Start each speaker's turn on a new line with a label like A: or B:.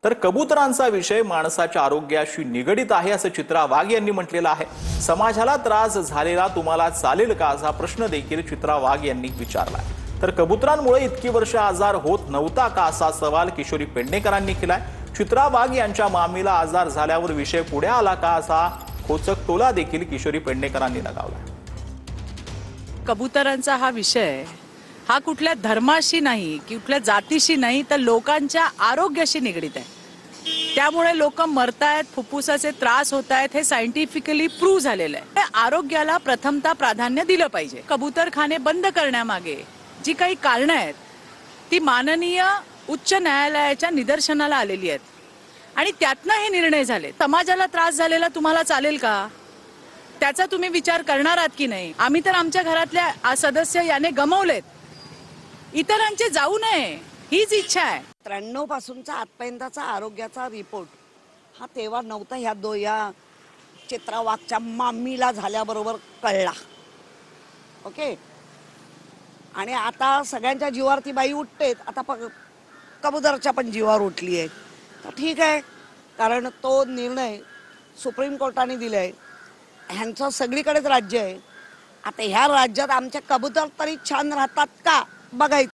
A: तर कबुतरांचा विषय माणसाच्या आरोग्याशी निगडित आहे असं चित्रा वाघ यांनी म्हटलेलं आहे। समाजाला त्रास झालेला तुम्हाला चालेल का असा प्रश्न देखील चित्रा वाघ यांनी विचारलाय। तर कबुतरांमुळे इतकी वर्ष आजार होत नव्हता का असा सवाल किशोरी पेडणेकरांनी केलाय। चित्रा वाघ यांच्या मामीला आजार झाल्यावर विषय पुढे आला का असा खोचक टोला देखील किशोरी पेडणेकरांनी लगावला।
B: कबुतरांचा हा विषय हा कुठल्या धर्माशी नाही, कुठल्या जातीशी नाही, तर लोकांच्या आरोग्याशी निगडित आहे। त्यामुळे लोक मरतायत, फुफ्फुसाचे त्रास होतायत, हे सायंटिफिकली प्रूव्ह झालेलं आहे। आरोग्याला प्रथमता प्राधान्य दिलं पाहिजे। कबूतरखाने बंद करण्यामागे जी काही कारणं आहेत ती माननीय उच्च न्यायालयाच्या निदर्शनाला आलेली आहेत आणि त्यातनं हे निर्णय झाले। समाजाला त्रास झालेला तुम्हाला चालेल का, त्याचा तुम्ही विचार करणार आहात की नाही? आम्ही तर आमच्या घरातल्या सदस्य याने गमावलेत, इतरांचे जाऊ नये हीच इच्छा आहे।
C: 93 पासूनचा आजपर्यंतचा आरोग्याचा रिपोर्ट हा तेव्हा नव्हता, या चित्रा वाघच्या मामीला झाल्याबरोबर कळला। ओके, आणि आता सगळ्यांच्या जीवावर ती बाई उठते, आता कबूतरच्या पण जीवावर उठली आहे। तर ठीक आहे, कारण तो निर्णय सुप्रीम कोर्टाने दिलाय, ह्यांचं सगळीकडेच राज्य आहे। आता ह्या राज्यात आमचे कबूतर तरी छान राहतात का बघायचं।